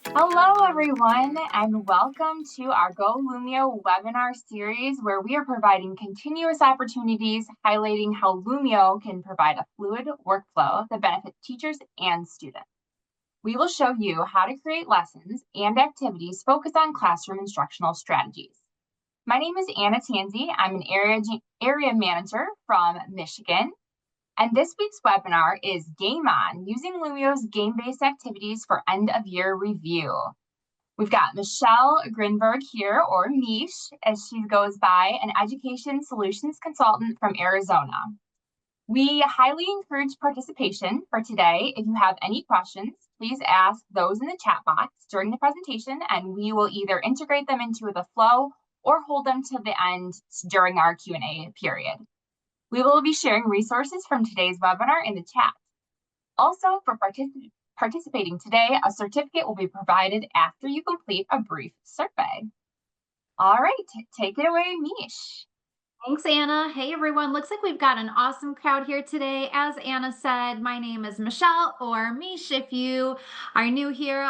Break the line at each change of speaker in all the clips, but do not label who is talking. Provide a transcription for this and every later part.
Hello, everyone, and welcome to our Go Lumio webinar series, where we are providing continuous opportunities highlighting how Lumio can provide a fluid workflow that benefits teachers and students. We will show you how to create lessons and activities focused on classroom instructional strategies. My name is Anna Tansey. I'm an area manager from Michigan. And this week's webinar is Game On, using Lumio's game-based activities for end-of-year review. We've got Michelle Grinberg here, or Mish, as she goes by, an education solutions consultant from Arizona. We highly encourage participation for today. If you have any questions, please ask those in the chat box during the presentation, and we will either integrate them into the flow or hold them to the end during our Q&A period. We will be sharing resources from today's webinar in the chat. Also, for participating today, a certificate will be provided after you complete a brief survey. All right, take it away, Mish.
Thanks, Anna. Hey, everyone. Looks like we've got an awesome crowd here today. As Anna said, my name is Michelle, or Mish if you are new here.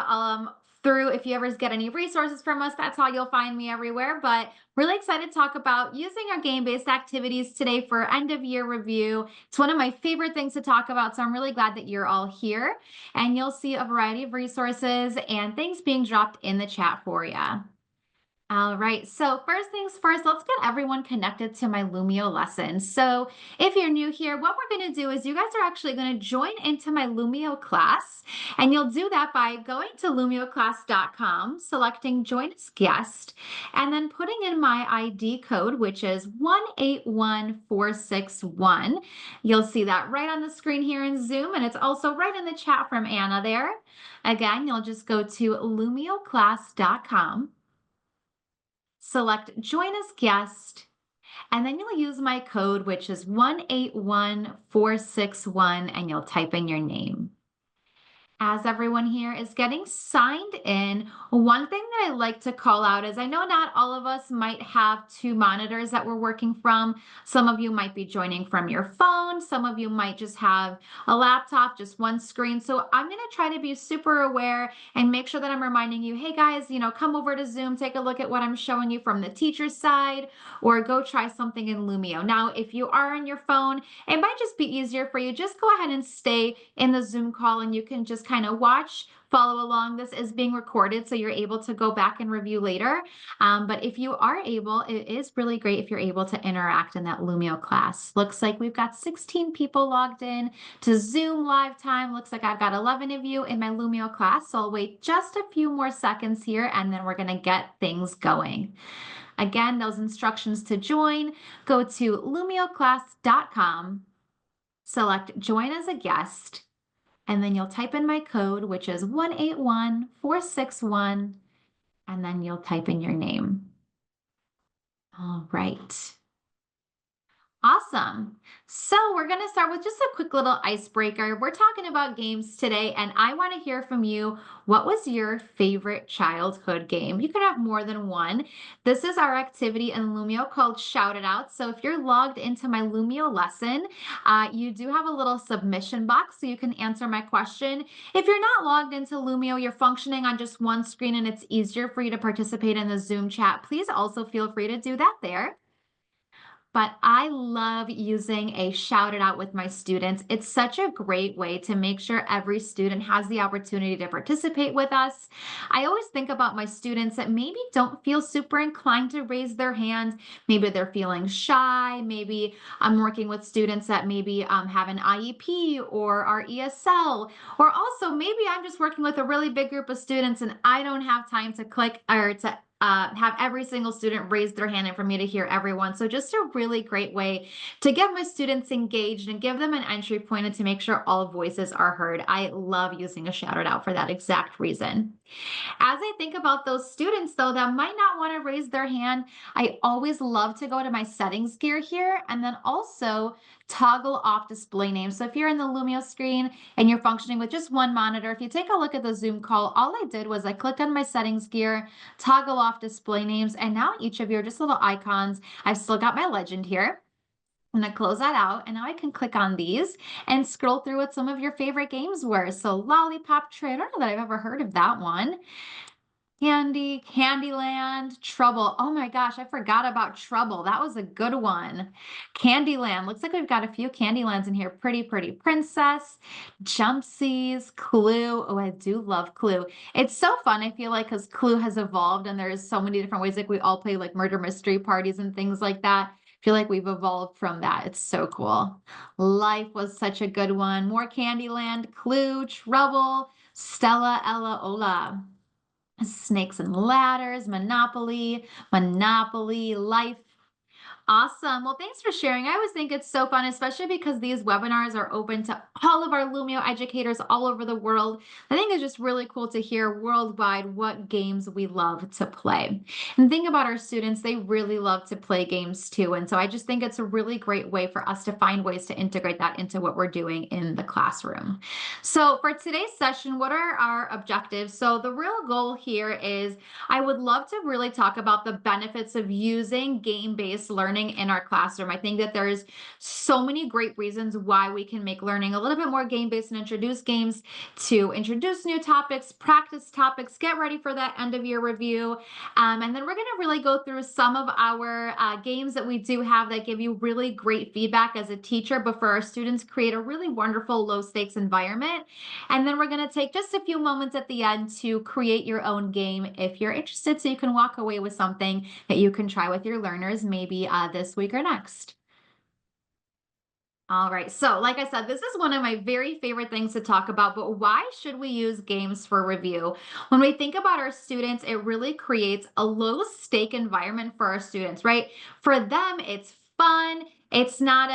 If you ever get any resources from us, that's how you'll find me everywhere. But really excited to talk about using our game-based activities today for end-of-year review. It's one of my favorite things to talk about, so I'm really glad that you're all here. And you'll see a variety of resources and things being dropped in the chat for you. All right, so first things first, let's get everyone connected to my Lumio lesson. So if you're new here, what we're going to do is you guys are actually going to join into my Lumio class, and you'll do that by going to lumioclass.com, selecting Join as Guest, and then putting in my ID code, which is 181461. You'll see that right on the screen here in Zoom, and it's also right in the chat from Anna there. Again, you'll just go to lumioclass.com. Select Join as Guest, and then you'll use my code, which is 181461, and you'll type in your name. As everyone here is getting signed in, one thing that I like to call out is I know not all of us might have two monitors that we're working from. Some of you might be joining from your phone. Some of you might just have a laptop, just one screen. So I'm going to try to be super aware and make sure that I'm reminding you, hey guys, come over to Zoom, take a look at what I'm showing you from the teacher's side, or go try something in Lumio. Now, if you are on your phone, it might just be easier for you. Just go ahead and stay in the Zoom call, and you can just kind of watch, follow along. This is being recorded, so you're able to go back and review later. But if you are able, it is really great if you're able to interact in that Lumio class. Looks like we've got 16 people logged in to Zoom live time. Looks like I've got 11 of you in my Lumio class, so I'll wait just a few more seconds here, and then we're going to get things going. Again, those instructions to join, go to lumioclass.com, select Join as a Guest, and then you'll type in my code, which is 181461, and then you'll type in your name. All right. Awesome. So we're going to start with just a quick little icebreaker. We're talking about games today, and I want to hear from you. What was your favorite childhood game? You can have more than one. This is our activity in Lumio called Shout It Out. So if you're logged into my Lumio lesson, you do have a little submission box so you can answer my question. If you're not logged into Lumio, you're functioning on just one screen and it's easier for you to participate in the Zoom chat, please also feel free to do that there. But I love using a Shout It Out with my students. It's such a great way to make sure every student has the opportunity to participate with us. I always think about my students that maybe don't feel super inclined to raise their hand. Maybe they're feeling shy. Maybe I'm working with students that maybe have an IEP or are ESL. Or also maybe I'm just working with a really big group of students and I don't have time to click or to have every single student raise their hand and for me to hear everyone. So just a really great way to get my students engaged and give them an entry point and to make sure all voices are heard. I love using a Shout It Out for that exact reason. As I think about those students, though, that might not want to raise their hand, I always love to go to my settings gear here and then also toggle off display names. So if you're in the Lumio screen and you're functioning with just one monitor, if you take a look at the Zoom call, all I did was I clicked on my settings gear, toggle off display names, and now each of you are just little icons. I've still got my legend here. I'm gonna close that out, and now I can click on these and scroll through what some of your favorite games were. So Lollipop Train, I don't know that I've ever heard of that one. Candy, Candyland, Trouble. Oh my gosh, I forgot about Trouble. That was a good one. Candyland. Looks like we've got a few Candylands in here. Pretty Princess, Jumpsies, Clue. Oh, I do love Clue. It's so fun, I feel like, because Clue has evolved and there's so many different ways. Like we all play like murder mystery parties and things like that. I feel like we've evolved from that. It's so cool. Life was such a good one. More Candyland, Clue, Trouble, Stella, Ella, Ola. Snakes and Ladders, Monopoly, Life. Awesome. Well, thanks for sharing. I always think it's so fun, especially because these webinars are open to all of our Lumio educators all over the world. I think it's just really cool to hear worldwide what games we love to play. And think about our students, they really love to play games too. And so I just think it's a really great way for us to find ways to integrate that into what we're doing in the classroom. So for today's session, what are our objectives? So the real goal here is I would love to really talk about the benefits of using game-based learning in our classroom. I think that there's so many great reasons why we can make learning a little bit more game-based and introduce games to introduce new topics, practice topics, get ready for that end of year review. And then we're going to really go through some of our games that we do have that give you really great feedback as a teacher, but for our students, create a really wonderful low stakes environment. And then we're going to take just a few moments at the end to create your own game if you're interested, so you can walk away with something that you can try with your learners maybe this week or next. All right. So, like I said, this is one of my very favorite things to talk about, but why should we use games for review? When we think about our students, it really creates a low stake environment for our students, right? For them, it's fun. It's not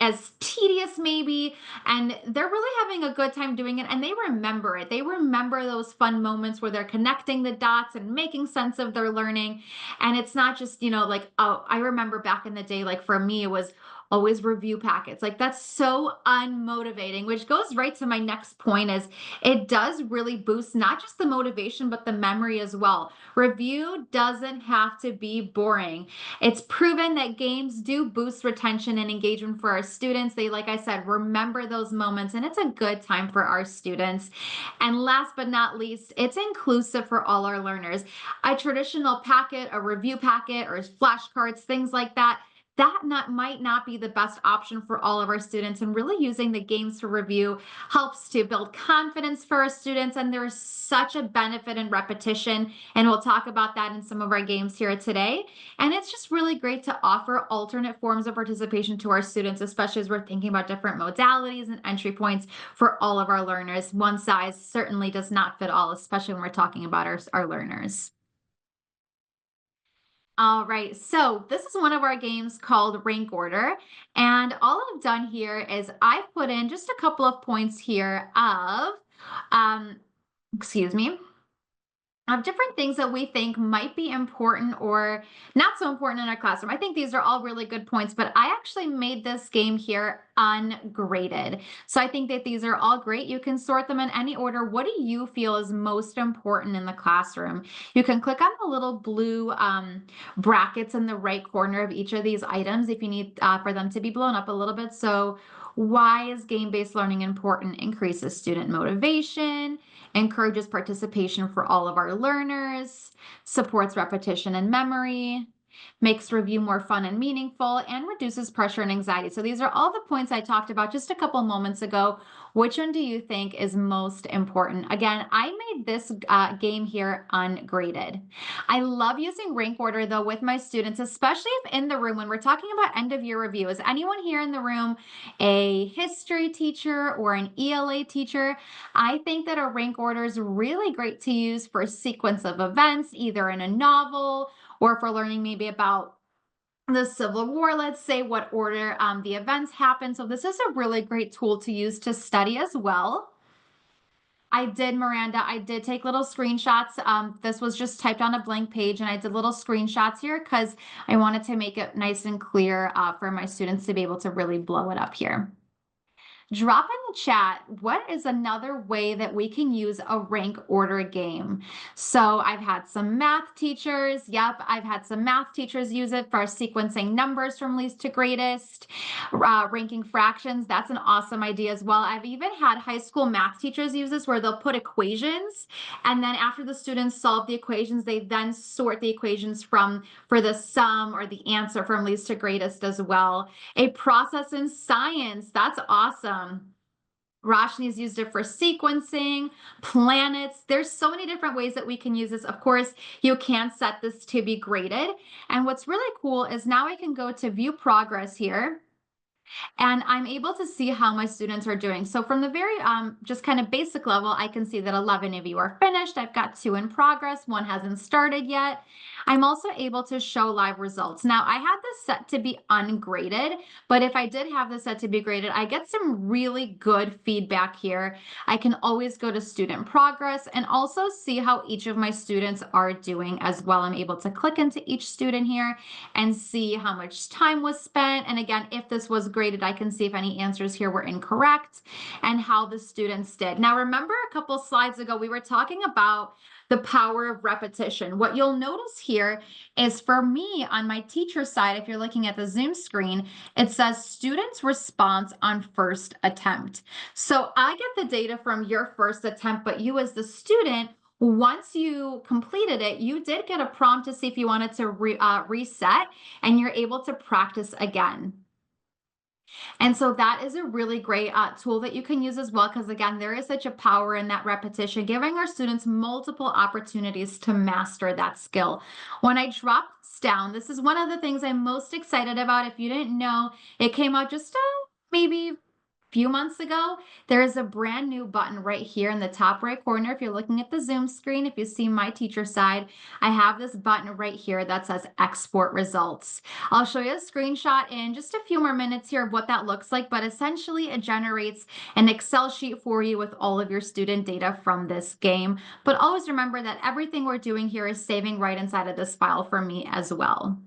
as tedious maybe, and they're really having a good time doing it, and they remember it. They remember those fun moments where they're connecting the dots and making sense of their learning. And it's not just, like, oh, I remember back in the day, like for me, it was always review packets. Like that's so unmotivating, which goes right to my next point is it does really boost not just the motivation, but the memory as well. Review doesn't have to be boring. It's proven that games do boost retention and engagement for our students. They, like I said, remember those moments and it's a good time for our students. And last but not least, it's inclusive for all our learners. A traditional packet, a review packet, or flashcards, things like that, might not be the best option for all of our students, and really using the games to review helps to build confidence for our students, and there's such a benefit in repetition, and we'll talk about that in some of our games here today. And it's just really great to offer alternate forms of participation to our students, especially as we're thinking about different modalities and entry points for all of our learners. One size certainly does not fit all, especially when we're talking about our learners. All right, so this is one of our games called Rank Order. And all I've done here is I've put in just a couple of points here um, excuse me, of different things that we think might be important or not so important in our classroom. I think these are all really good points, but I actually made this game here ungraded. So I think that these are all great. You can sort them in any order. What do you feel is most important in the classroom? You can click on the little blue brackets in the right corner of each of these items if you need for them to be blown up a little bit. So why is game-based learning important? Increases student motivation, encourages participation for all of our learners, supports repetition and memory, makes review more fun and meaningful, and reduces pressure and anxiety. So these are all the points I talked about just a couple moments ago. Which one do you think is most important? Again, I made this game here ungraded. I love using rank order though with my students, especially if in the room when we're talking about end of year review. Is anyone here in the room a history teacher or an ELA teacher? I think that a rank order is really great to use for a sequence of events, either in a novel or if we're learning maybe about the Civil War, let's say what order the events happen. So this is a really great tool to use to study as well. I did, Miranda, I did take little screenshots. This was just typed on a blank page and I did little screenshots here because I wanted to make it nice and clear for my students to be able to really blow it up here. Drop in the chat what is another way that we can use a rank order game. So I've had some math teachers. Yep, I've had some math teachers use it for sequencing numbers from least to greatest, ranking fractions. That's an awesome idea as well. I've even had high school math teachers use this where they'll put equations, and then after the students solve the equations, they then sort the equations for the sum or the answer from least to greatest as well. A process in science. That's awesome. Roshni's used it for sequencing, planets. There's so many different ways that we can use this. Of course, you can set this to be graded. And what's really cool is now I can go to view progress here, and I'm able to see how my students are doing. So from the very just kind of basic level, I can see that 11 of you are finished. I've got 2 in progress, 1 hasn't started yet. I'm also able to show live results. Now I had this set to be ungraded, but if I did have this set to be graded, I get some really good feedback here. I can always go to student progress and also see how each of my students are doing as well. I'm able to click into each student here and see how much time was spent. And again, if this was graded, I can see if any answers here were incorrect and how the students did. Now, remember a couple slides ago, we were talking about the power of repetition. What you'll notice here is for me on my teacher side, if you're looking at the Zoom screen, it says students response on first attempt. So I get the data from your first attempt, but you as the student, once you completed it, you did get a prompt to see if you wanted to reset, and you're able to practice again. And so that is a really great tool that you can use as well, because again, there is such a power in that repetition, giving our students multiple opportunities to master that skill. When I drop this down, this is one of the things I'm most excited about. If you didn't know, it came out just maybe few months ago. There is a brand new button right here in the top right corner. If you're looking at the Zoom screen, if you see my teacher side, I have this button right here that says export results. I'll show you a screenshot in just a few more minutes here of what that looks like, but essentially it generates an Excel sheet for you with all of your student data from this game. But always remember that everything we're doing here is saving right inside of this file for me as well.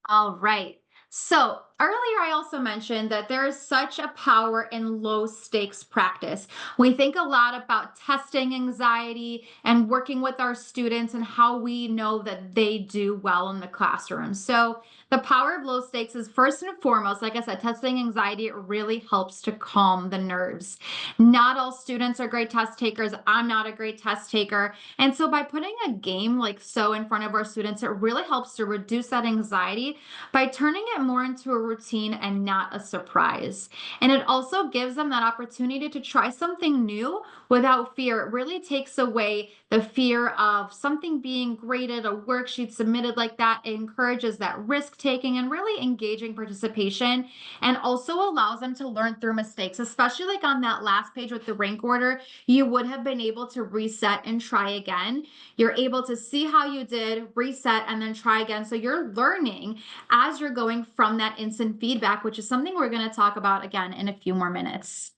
All right. So earlier, I also mentioned that there is such a power in low stakes practice. We think a lot about testing anxiety and working with our students and how we know that they do well in the classroom. So the power of low stakes is first and foremost, like I said, testing anxiety, it really helps to calm the nerves. Not all students are great test takers. I'm not a great test taker. And so by putting a game like so in front of our students, it really helps to reduce that anxiety by turning it more into a routine and not a surprise. And it also gives them that opportunity to try something new without fear. It really takes away the fear of something being graded, a worksheet submitted like that. It encourages that risk taking and really engaging participation, and also allows them to learn through mistakes, especially like on that last page with the rank order. You would have been able to reset and try again. You're able to see how you did, reset, and then try again. So you're learning as you're going from that instant feedback, which is something we're going to talk about again in a few more minutes.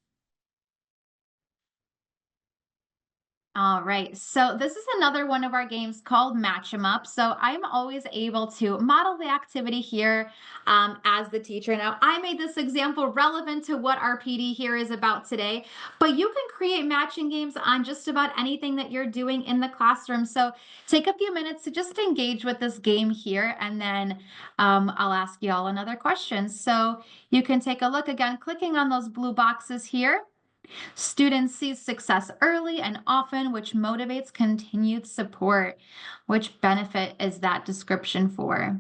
All right, so this is another one of our games called Match 'em Up. So I'm always able to model the activity here as the teacher. Now, I made this example relevant to what our PD here is about today, but you can create matching games on just about anything that you're doing in the classroom. So take a few minutes to just engage with this game here, and then I'll ask you all another question. So you can take a look again, clicking on those blue boxes here. Students see success early and often, which motivates continued support. Which benefit is that description for?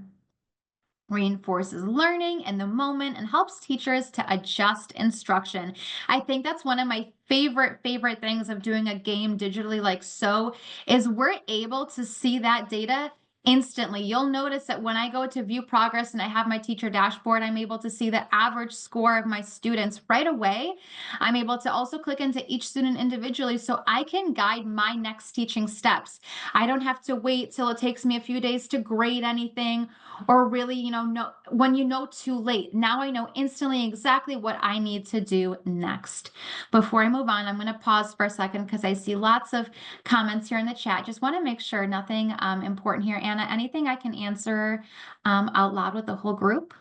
Reinforces learning in the moment and helps teachers to adjust instruction. I think that's one of my favorite things of doing a game digitally like so is we're able to see that data instantly. You'll notice that when I go to view progress and I have my teacher dashboard, I'm able to see the average score of my students right away. I'm able to also click into each student individually so I can guide my next teaching steps. I don't have to wait till it takes me a few days to grade anything, or really, know when you know too late. Now I know instantly exactly what I need to do next. Before I move on, I'm going to pause for a second because I see lots of comments here in the chat. Just want to make sure nothing important here. Anna, anything I can answer out loud with the whole group?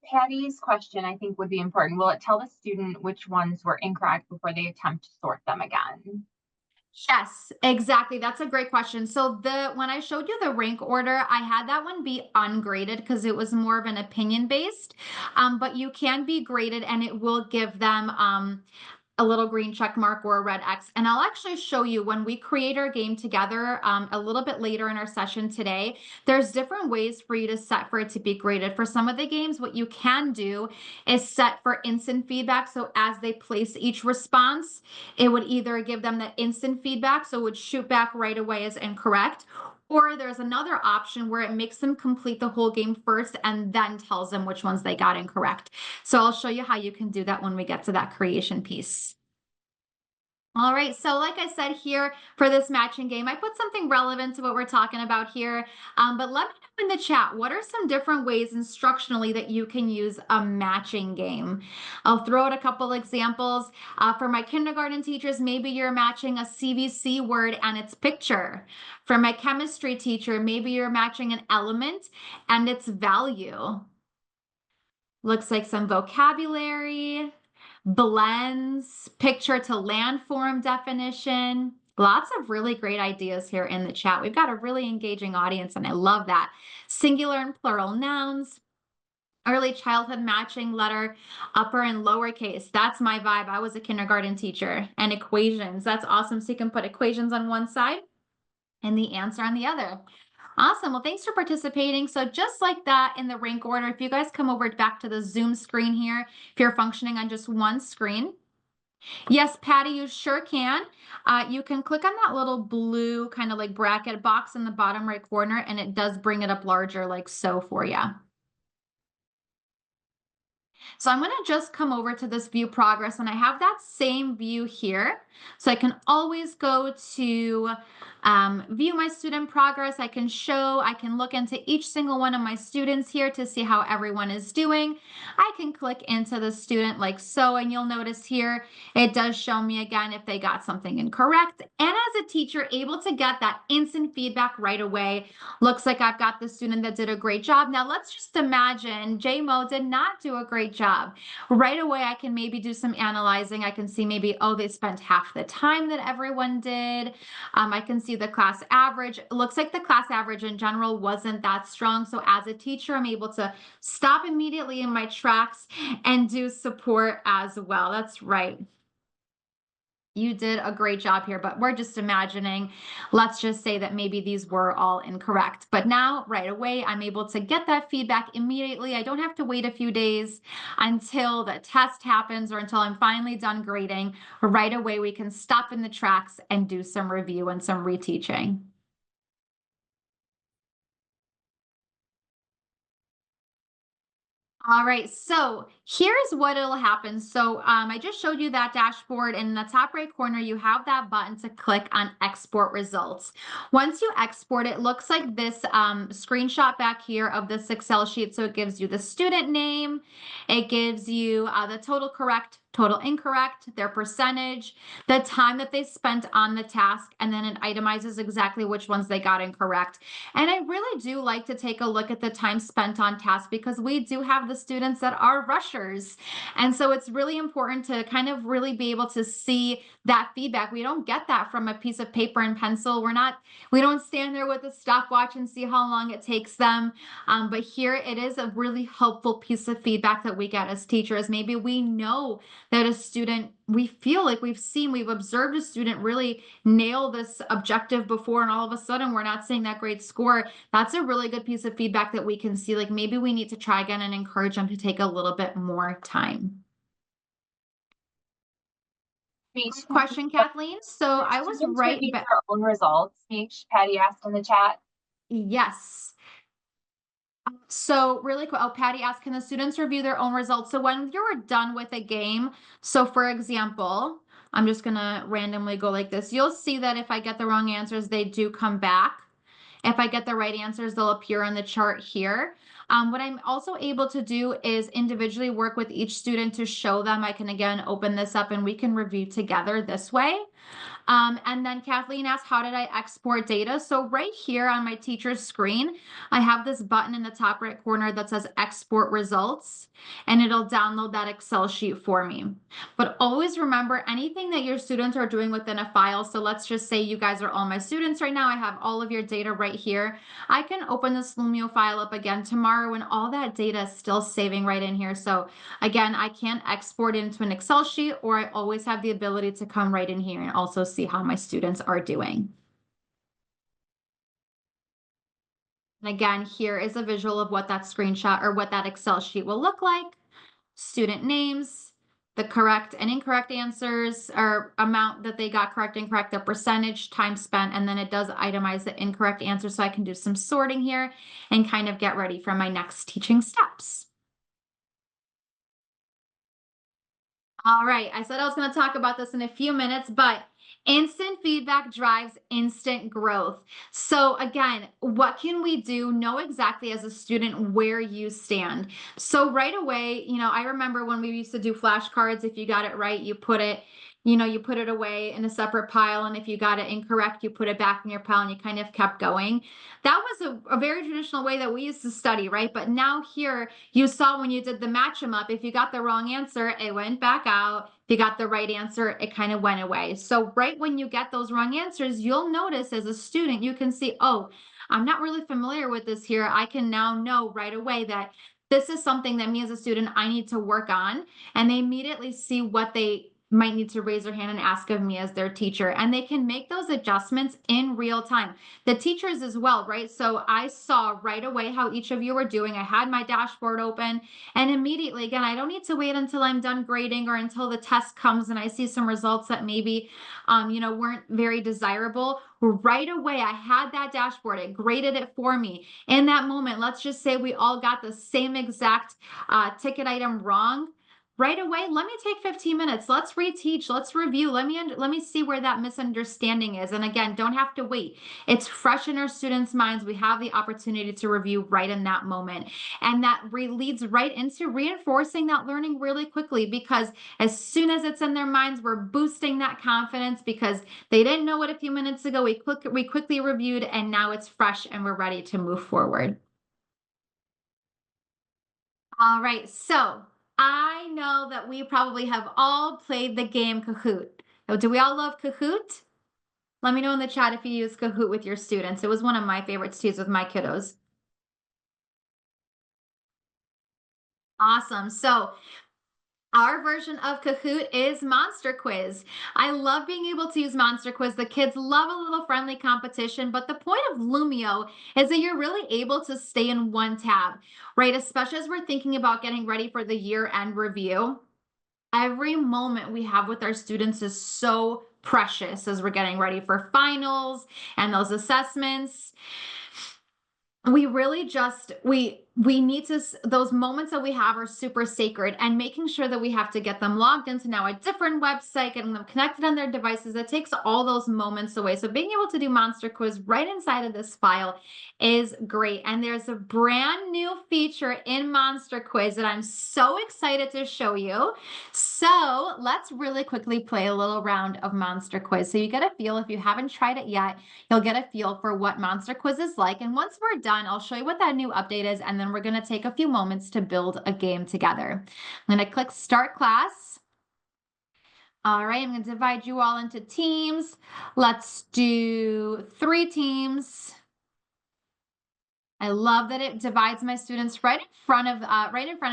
Patty's question, I think, would be important. Will it tell the student which ones were incorrect before they attempt to sort them again?
Yes, exactly. That's a great question. So the when I showed you the rank order, I had that one be ungraded because it was more of an opinion based. But you can be graded and it will give them a little green check mark or a red X. And I'll actually show you when we create our game together a little bit later in our session today. There's different ways for you to set for it to be graded. For some of the games, what you can do is set for instant feedback. So as they place each response, it would either give them the instant feedback, so it would shoot back right away as incorrect, or there's another option where it makes them complete the whole game first and then tells them which ones they got incorrect. So I'll show you how you can do that when we get to that creation piece. All right, so like I said here for this matching game, I put something relevant to what we're talking about here. But let me know in the chat, what are some different ways instructionally that you can use a matching game? I'll throw out a couple examples. For my kindergarten teachers, maybe you're matching a CVC word and its picture. For my chemistry teacher, maybe you're matching an element and its value. Looks like some vocabulary, blends, picture to landform definition. Lots of really great ideas here in the chat. We've got a really engaging audience, and I love that. Singular and plural nouns, early childhood matching letter, upper and lowercase. That's my vibe. I was a kindergarten teacher. And equations. That's awesome. So you can put equations on one side and the answer on the other. Awesome. Well, thanks for participating. So just like that in the rank order, if you guys come over back to the Zoom screen here, if you're functioning on just one screen, yes, Patty, you sure can. You can click on that little blue kind of like bracket box in the bottom right corner, and it does bring it up larger like so for you. So I'm going to just come over to this view progress, and I have that same view here. So I can always go to view my student progress. I can look into each single one of my students here to see how everyone is doing. I can click into the student like so, and you'll notice here, it does show me again if they got something incorrect. And as a teacher, able to get that instant feedback right away. Looks like I've got the student that did a great job. Now let's just imagine JMO did not do a great job. Right away, I can maybe do some analyzing. I can see maybe, oh, they spent half the time that everyone did. I can see the class average. It looks like the class average in general wasn't that strong. So as a teacher, I'm able to stop immediately in my tracks and do support as well. That's right. You did a great job here, but we're just imagining, let's just say that maybe these were all incorrect. But now, right away, I'm able to get that feedback immediately. I don't have to wait a few days until the test happens or until I'm finally done grading. Right away, we can stop in the tracks and do some review and some reteaching. All right, so here's what it'll happen. So I just showed you that dashboard. In the top right corner, you have that button to click on export results. Once you export, it looks like this screenshot back here of this Excel sheet. So it gives you the student name, it gives you the total correct, total incorrect, their percentage, the time that they spent on the task, and then it itemizes exactly which ones they got incorrect. And I really do like to take a look at the time spent on task because we do have the students that are rushers. And so it's really important to kind of really be able to see that feedback. We don't get that from a piece of paper and pencil. We don't stand there with a stopwatch and see how long it takes them. But here it is a really helpful piece of feedback that we get as teachers. Maybe we know that a student, we feel like we've observed a student really nail this objective before, and all of a sudden we're not seeing that great score. That's a really good piece of feedback that we can see, like maybe we need to try again and encourage them to take a little bit more time.
Speech
Good question, Kathleen. So I was
students
right
review
back.
their own results. Speech, Patty asked in the chat.
Yes. So really quick, oh, Patty asked, can the students review their own results? So when you're done with a game, so for example, I'm just gonna randomly go like this. You'll see that if I get the wrong answers, they do come back. If I get the right answers, they'll appear on the chart here. What I'm also able to do is individually work with each student to show them. I can again open this up and we can review together this way. And then Kathleen asked, how did I export data? So right here on my teacher's screen, I have this button in the top right corner that says export results, and it'll download that Excel sheet for me. But always remember anything that your students are doing within a file. So let's just say you guys are all my students right now. I have all of your data right here. I can open this Lumio file up again tomorrow and all that data is still saving right in here. So again, I can export it into an Excel sheet, or I always have the ability to come right in here and also see how my students are doing. And again, here is a visual of what that screenshot or what that Excel sheet will look like. Student names, the correct and incorrect answers or amount that they got correct and incorrect, their percentage, time spent, and then it does itemize the incorrect answer so I can do some sorting here and kind of get ready for my next teaching steps. All right, I said I was going to talk about this in a few minutes, but instant feedback drives instant growth. So again, what can we do? Know exactly as a student where you stand. So right away, I remember when we used to do flashcards, if you got it right, you put it away in a separate pile. And if you got it incorrect, you put it back in your pile and you kind of kept going. That was a very traditional way that we used to study, right? But now here you saw when you did the match them up, if you got the wrong answer, it went back out. If you got the right answer, it kind of went away. So right when you get those wrong answers, you'll notice as a student, you can see, oh, I'm not really familiar with this here. I can now know right away that this is something that me as a student, I need to work on. And they immediately see what they might need to raise their hand and ask of me as their teacher. And they can make those adjustments in real time. The teachers as well, right? So I saw right away how each of you were doing. I had my dashboard open and immediately, again, I don't need to wait until I'm done grading or until the test comes and I see some results that maybe, weren't very desirable. Right away, I had that dashboard. It graded it for me. In that moment, let's just say we all got the same exact ticket item wrong. Right away, let me take 15 minutes. Let's reteach. Let's review. Let me see where that misunderstanding is. And again, don't have to wait. It's fresh in our students' minds. We have the opportunity to review right in that moment. And that leads right into reinforcing that learning really quickly, because as soon as it's in their minds, we're boosting that confidence because they didn't know it a few minutes ago. We quickly reviewed and now it's fresh and we're ready to move forward. All right, so I know that we probably have all played the game Kahoot. Oh, do we all love Kahoot? Let me know in the chat if you use Kahoot with your students. It was one of my favorites to use with my kiddos. Awesome. So our version of Kahoot is Monster Quiz. I love being able to use Monster Quiz. The kids love a little friendly competition, but the point of Lumio is that you're really able to stay in one tab, right? Especially as we're thinking about getting ready for the year-end review. Every moment we have with our students is so precious as we're getting ready for finals and those assessments. We really just we need to those moments that we have are super sacred, and making sure that we have to get them logged into now a different website, getting them connected on their devices, that takes all those moments away. So being able to do Monster Quiz right inside of this file is great. And there's a brand new feature in Monster Quiz that I'm so excited to show you. So let's really quickly play a little round of Monster Quiz so you get a feel. If you haven't tried it yet, you'll get a feel for what Monster Quiz is like. And once we're done, I'll show you what that new update is, and then we're going to take a few moments to build a game together. I'm going to click Start Class. All right, I'm going to divide you all into teams. Let's do 3 teams. I love that it divides my students right in front of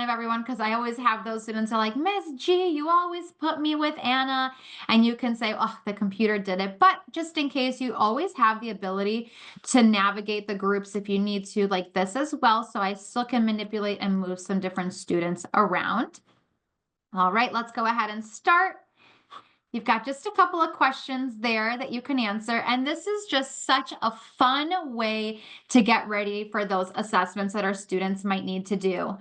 everyone, because I always have those students who are like, Miss G, you always put me with Anna, and you can say, oh, the computer did it. But just in case, you always have the ability to navigate the groups if you need to, like this as well. So I still can manipulate and move some different students around. All right, let's go ahead and start. You've got just a couple of questions there that you can answer. And this is just such a fun way to get ready for those assessments that our students might need to do.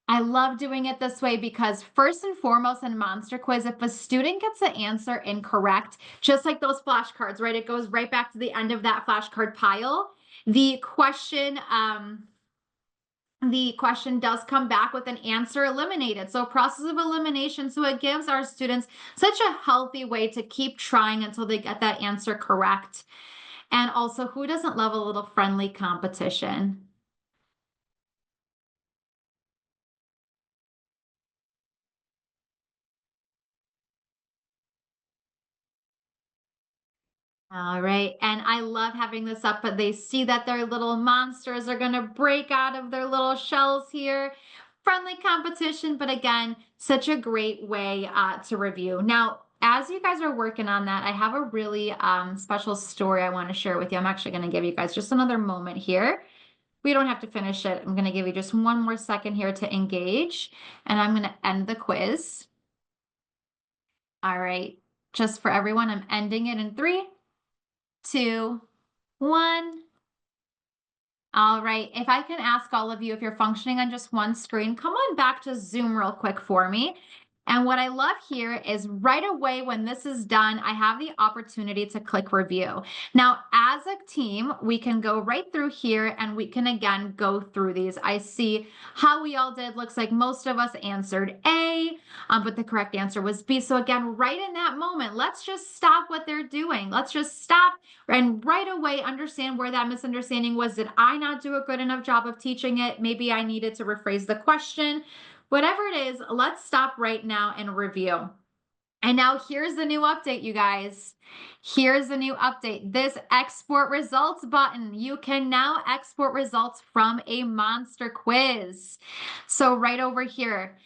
I love doing it this way because first and foremost in Monster Quiz, if a student gets the answer incorrect, just like those flashcards, right? It goes right back to the end of that flashcard pile. The question, the question does come back with an answer eliminated. So, process of elimination. So, it gives our students such a healthy way to keep trying until they get that answer correct. And also, who doesn't love a little friendly competition? All right. And I love having this up, but they see that their little monsters are going to break out of their little shells here. Friendly competition, but again, such a great way to review. Now, as you guys are working on that, I have a really special story I want to share with you. I'm actually going to give you guys just another moment here. We don't have to finish it. I'm going to give you just one more second here to engage, and I'm going to end the quiz. All right. Just for everyone, I'm ending it in 3, 2, 1. All right. If I can ask all of you, if you're functioning on just one screen, come on back to Zoom real quick for me. And what I love here is right away when this is done, I have the opportunity to click review. Now, as a team, we can go right through here and we can again go through these. I see how we all did. Looks like most of us answered A, but the correct answer was B. So again, right in that moment, let's just stop what they're doing. Let's just stop and right away understand where that misunderstanding was. Did I not do a good enough job of teaching it? Maybe I needed to rephrase the question. Whatever it is, let's stop right now and review. And now here's the new update, you guys. Here's the new update. This export results button. You can now export results from a monster quiz. So right over here,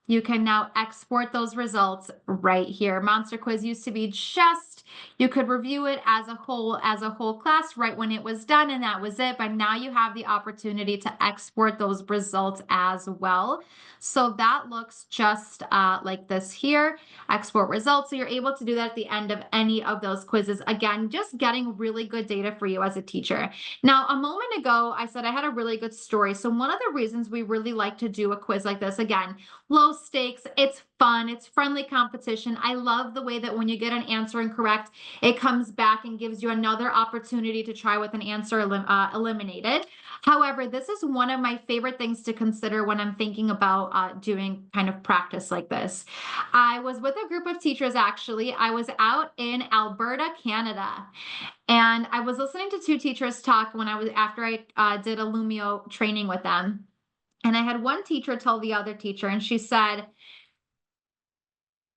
you can now export those results right here. Monster quiz used to be just, you could review it as a whole class right when it was done, and that was it. But now you have the opportunity to export those results as well. So that looks just like this here, export results. So you're able to do that at the end of any of those quizzes. Again, just getting really good data for you as a teacher. Now, a moment ago, I said I had a really good story. So one of the reasons we really like to do a quiz like this, again, low stakes, it's fun, it's friendly competition. I love the way that when you get an answer incorrect, it comes back and gives you another opportunity to try with an answer eliminated. However, this is one of my favorite things to consider when I'm thinking about doing kind of practice like this. I was with a group of teachers actually. I was out in Alberta, Canada, and I was listening to two teachers talk when I was after I did a Lumio training with them. And I had one teacher tell the other teacher, and she said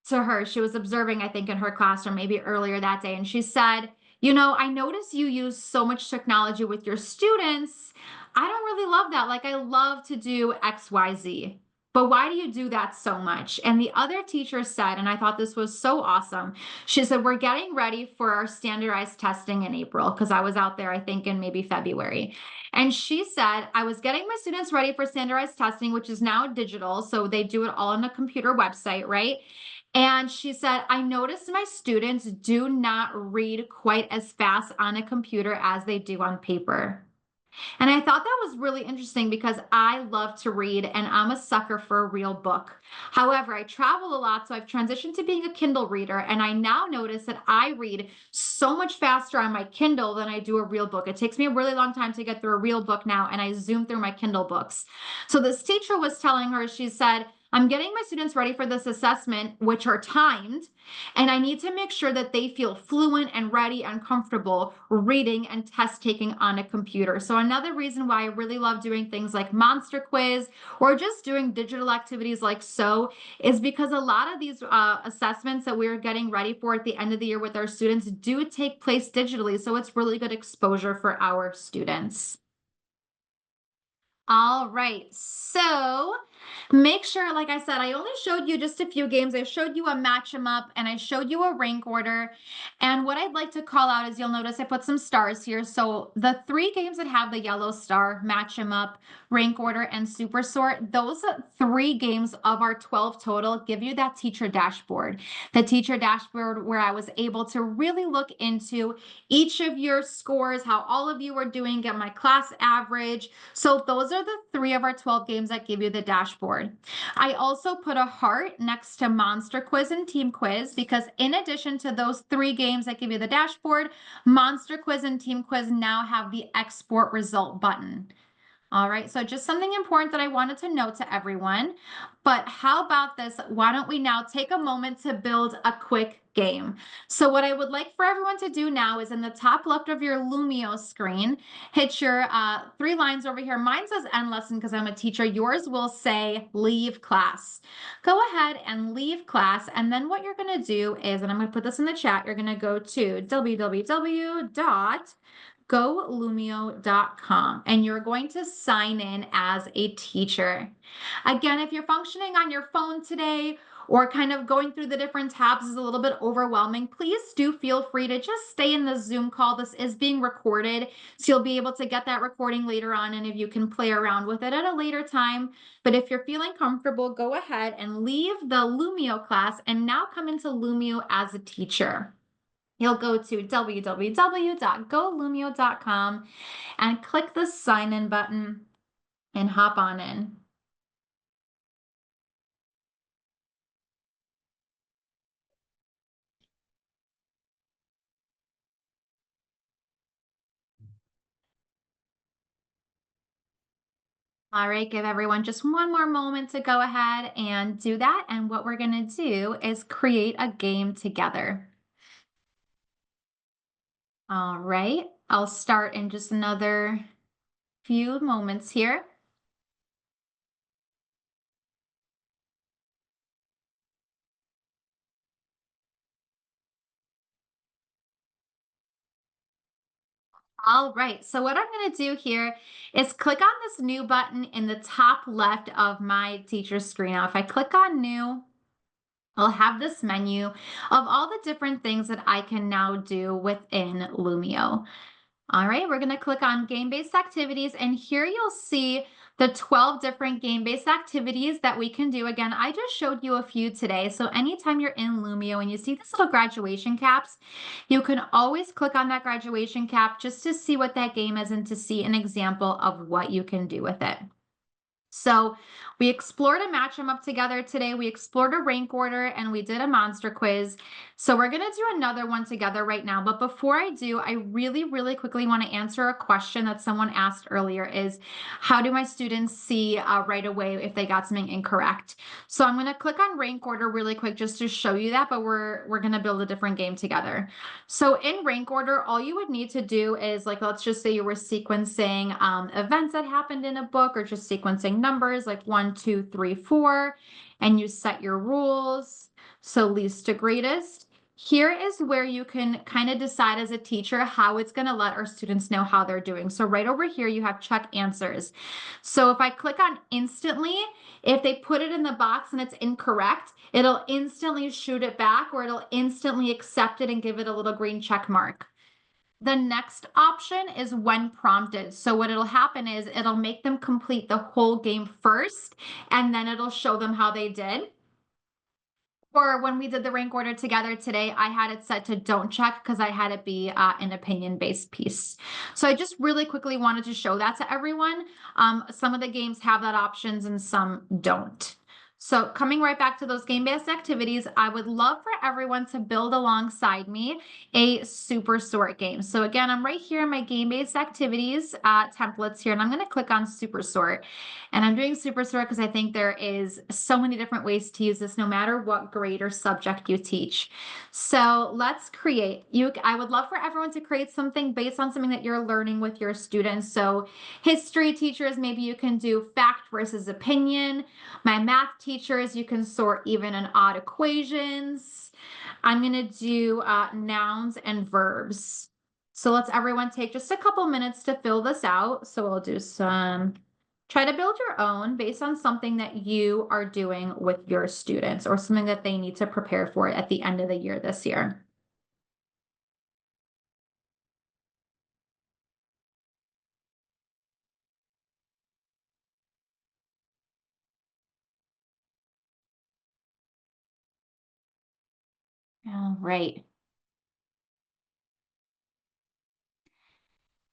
to her, she was observing, I think, in her classroom, maybe earlier that day, and she said, "You know, I notice you use so much technology with your students. I don't really love that. Like, I love to do XYZ. But why do you do that so much?" And the other teacher said, and I thought this was so awesome, she said, "We're getting ready for our standardized testing in April," because I was out there, I think, in maybe February. And she said, "I was getting my students ready for standardized testing, which is now digital. So they do it all on a computer website, right? And she said, I noticed my students do not read quite as fast on a computer as they do on paper." And I thought that was really interesting because I love to read and I'm a sucker for a real book. However, I travel a lot, so I've transitioned to being a Kindle reader. And I now notice that I read so much faster on my Kindle than I do a real book. It takes me a really long time to get through a real book now, and I zoom through my Kindle books. So this teacher was telling her, she said, "I'm getting my students ready for this assessment, which are timed, and I need to make sure that they feel fluent and ready and comfortable reading and test taking on a computer." So another reason why I really love doing things like Monster Quiz or just doing digital activities like so is because a lot of these assessments that we're getting ready for at the end of the year with our students do take place digitally. So it's really good exposure for our students. All right. So make sure, like I said, I only showed you just a few games. I showed you a match 'em up and I showed you a rank order. And what I'd like to call out is you'll notice I put some stars here. So the three games that have the yellow star, match 'em up, rank order, and super sort, those three games of our 12 total give you that teacher dashboard. The teacher dashboard where I was able to really look into each of your scores, how all of you are doing, get my class average. So those are the three of our 12 games that give you the dashboard. I also put a heart next to Monster Quiz and Team Quiz because in addition to those three games that give you the dashboard, Monster Quiz and Team Quiz now have the export result button. All right, so just something important that I wanted to note to everyone. But how about this? Why don't we now take a moment to build a quick game? So, what I would like for everyone to do now is in the top left of your Lumio screen, hit your three lines over here. Mine says end lesson because I'm a teacher. Yours will say leave class. Go ahead and leave class. And then what you're going to do is, and I'm going to put this in the chat, you're going to go to www.golumio.com and you're going to sign in as a teacher. Again, if you're functioning on your phone today or kind of going through the different tabs is a little bit overwhelming, please do feel free to just stay in the Zoom call. This is being recorded, so you'll be able to get that recording later on, and if you can play around with it at a later time. But if you're feeling comfortable, go ahead and leave the Lumio class and now come into Lumio as a teacher. You'll go to www.golumio.com and click the sign in button and hop on in. All right, give everyone just one more moment to go ahead and do that. And what we're going to do is create a game together. All right, I'll start in just another few moments here. All right, so what I'm going to do here is click on this new button in the top left of my teacher screen. Now, if I click on new, I'll have this menu of all the different things that I can now do within Lumio. All right, we're going to click on game-based activities, and here you'll see the 12 different game-based activities that we can do. Again, I just showed you a few today, so anytime you're in Lumio and you see these little graduation caps, you can always click on that graduation cap just to see what that game is and to see an example of what you can do with it. So we explored a match 'em up together today. We explored a rank order and we did a monster quiz. So we're going to do another one together right now. But before I do, I really, really quickly want to answer a question that someone asked earlier is, how do my students see right away if they got something incorrect? So I'm going to click on rank order really quick just to show you that, but we're going to build a different game together. So in rank order, all you would need to do is, like, let's just say you were sequencing events that happened in a book, or just sequencing numbers like 1, 2, 3, 4, and you set your rules. So least to greatest. Here is where you can kind of decide as a teacher how it's going to let our students know how they're doing. So right over here, you have check answers. So if I click on instantly, if they put it in the box and it's incorrect, it'll instantly shoot it back, or it'll instantly accept it and give it a little green check mark. The next option is when prompted. So what it'll happen is it'll make them complete the whole game first, and then it'll show them how they did. Or when we did the rank order together today, I had it set to don't check because I had it be an opinion-based piece. So I just really quickly wanted to show that to everyone. Some of the games have that options and some don't. So coming right back to those game-based activities, I would love for everyone to build alongside me a super sort game. So again, I'm right here in my game-based activities templates here, and I'm going to click on super sort. And I'm doing super sort because I think there is so many different ways to use this no matter what grade or subject you teach. So let's create. I would love for everyone to create something based on something that you're learning with your students. So history teachers, maybe you can do fact versus opinion. My math teachers, you can sort even and odd equations. I'm going to do nouns and verbs. So let's everyone take just a couple minutes to fill this out. So we'll do some, try to build your own based on something that you are doing with your students or something that they need to prepare for at the end of the year this year. All right.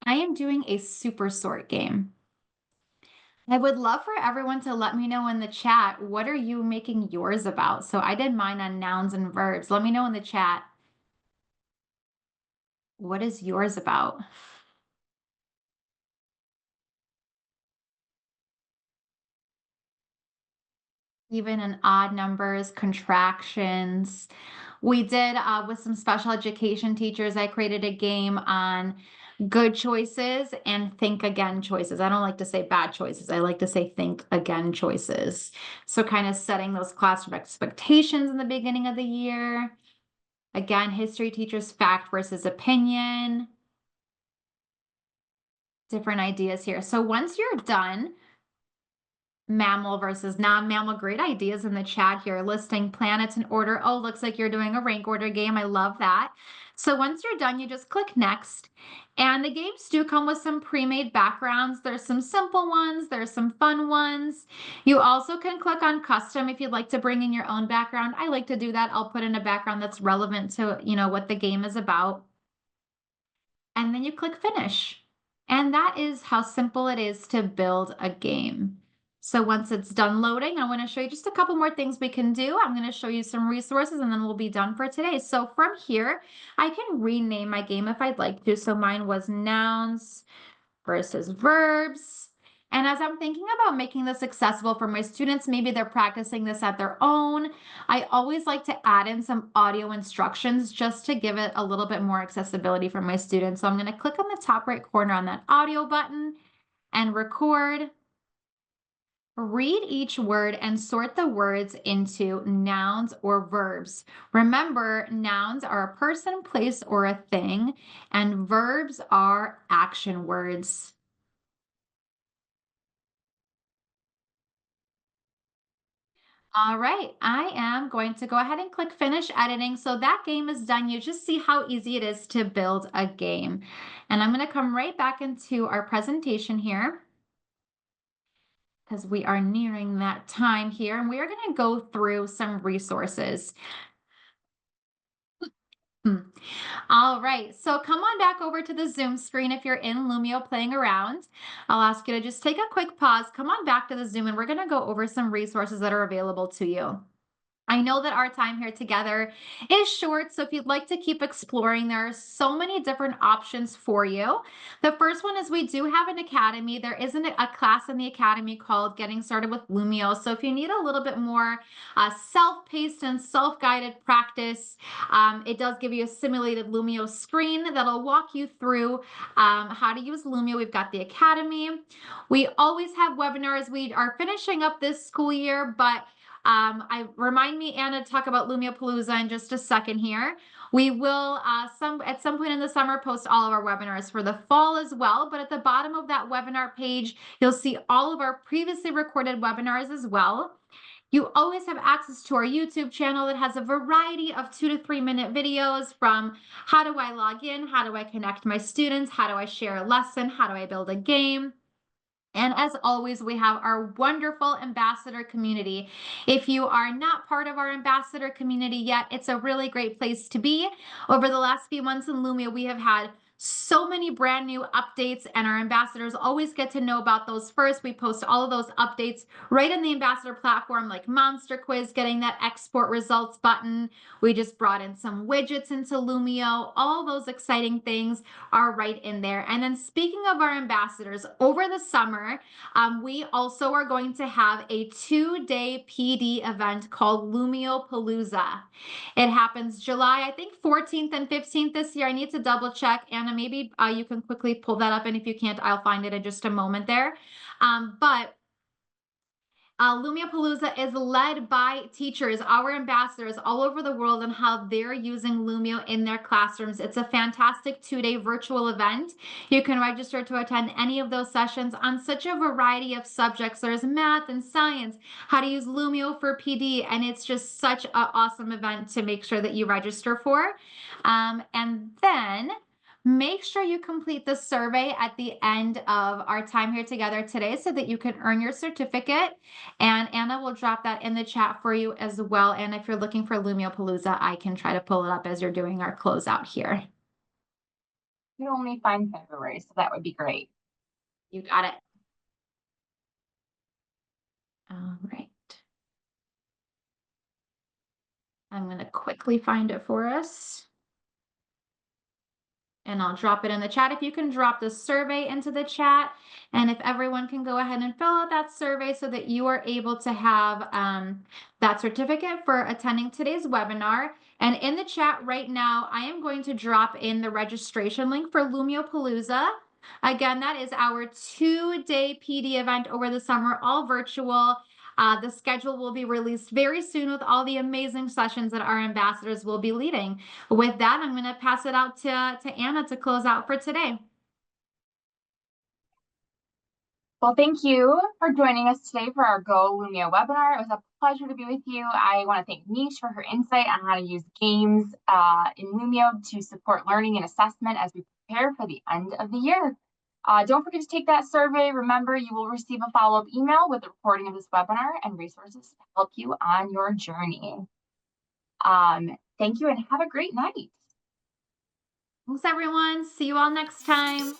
I am doing a super sort game. I would love for everyone to let me know in the chat, what are you making yours about? So I did mine on nouns and verbs. Let me know in the chat. What is yours about? even in odd numbers, contractions. We did with some special education teachers, I created a game on good choices and think again choices. I don't like to say bad choices. I like to say think again choices. So kind of setting those classroom expectations in the beginning of the year. Again, history teachers, fact versus opinion. Different ideas here. So once you're done, mammal versus non-mammal, great ideas in the chat here, listing planets in order. Oh, looks like you're doing a rank order game. I love that. So once you're done, you just click next. And the games do come with some pre-made backgrounds. There's some simple ones, there's some fun ones. You also can click on custom if you'd like to bring in your own background. I like to do that. I'll put in a background that's relevant to, what the game is about. And then you click finish. And that is how simple it is to build a game. So once it's done loading, I want to show you just a couple more things we can do. I'm going to show you some resources and then we'll be done for today. So from here, I can rename my game if I'd like to. So mine was nouns versus verbs. And as I'm thinking about making this accessible for my students, maybe they're practicing this at their own, I always like to add in some audio instructions just to give it a little bit more accessibility for my students. So I'm going to click on the top right corner on that audio button and record. Read each word and sort the words into nouns or verbs. Remember, nouns are a person, place, or a thing, and verbs are action words. All right, I am going to go ahead and click finish editing. So that game is done. You just see how easy it is to build a game. And I'm going to come right back into our presentation here because we are nearing that time here. And we are going to go through some resources. Hmm. All right, so come on back over to the Zoom screen if you're in Lumio playing around. I'll ask you to just take a quick pause, come on back to the Zoom, and we're going to go over some resources that are available to you. I know that our time here together is short, so if you'd like to keep exploring, there are so many different options for you. The first one is we do have an academy. There isn't a class in the academy called Getting Started with Lumio. So if you need a little bit more self-paced and self-guided practice, it does give you a simulated Lumio screen that'll walk you through how to use Lumio. We've got the academy. We always have webinars. We are finishing up this school year, but I remind me, Anna, to talk about Lumio Palooza in just a second here. We will at some point in the summer post all of our webinars for the fall as well. But at the bottom of that webinar page, you'll see all of our previously recorded webinars as well. You always have access to our YouTube channel that has a variety of 2 to 3 minute videos from how do I log in, how do I connect my students, how do I share a lesson, how do I build a game. And as always, we have our wonderful ambassador community. If you are not part of our ambassador community yet, it's a really great place to be. Over the last few months in Lumia, we have had so many brand new updates, and our ambassadors always get to know about those first. We post all of those updates right in the ambassador platform, like Monster Quiz, getting that export results button. We just brought in some widgets into Lumio. All those exciting things are right in there. And then speaking of our ambassadors, over the summer, we also are going to have a 2-day PD event called Lumio Palooza. It happens July, I think 14th and 15th this year. I need to double check. Anna, maybe you can quickly pull that up. And if you can't, I'll find it in just a moment there. But Lumia Palooza is led by teachers, our ambassadors all over the world, and how they're using Lumio in their classrooms. It's a fantastic 2-day virtual event. You can register to attend any of those sessions on such a variety of subjects. There's math and science, how to use Lumio for PD, and it's just such an awesome event to make sure that you register for. And then make sure you complete the survey at the end of our time here together today so that you can earn your certificate. And Anna will drop that in the chat for you as well. And if you're looking for Lumio Palooza, I can try to pull it up as you're doing our closeout here.
You only find February, so that would be great.
You got it. All right. I'm going to quickly find it for us. and I'll drop it in the chat. If you can drop the survey into the chat, and if everyone can go ahead and fill out that survey so that you are able to have that certificate for attending today's webinar. And in the chat right now, I am going to drop in the registration link for Lumio Palooza. Again, that is our 2-day PD event over the summer, all virtual. The schedule will be released very soon with all the amazing sessions that our ambassadors will be leading. With that, I'm going to pass it out to Anna to close out for today.
Well, thank you for joining us today for our Go Lumio webinar. It was a pleasure to be with you. I want to thank Nish for her insight on how to use games in Lumio to support learning and assessment as we prepare for the end of the year. Don't forget to take that survey. Remember, you will receive a follow-up email with the recording of this webinar and resources to help you on your journey. Thank you and have a great night.
Thanks, everyone. See you all next time.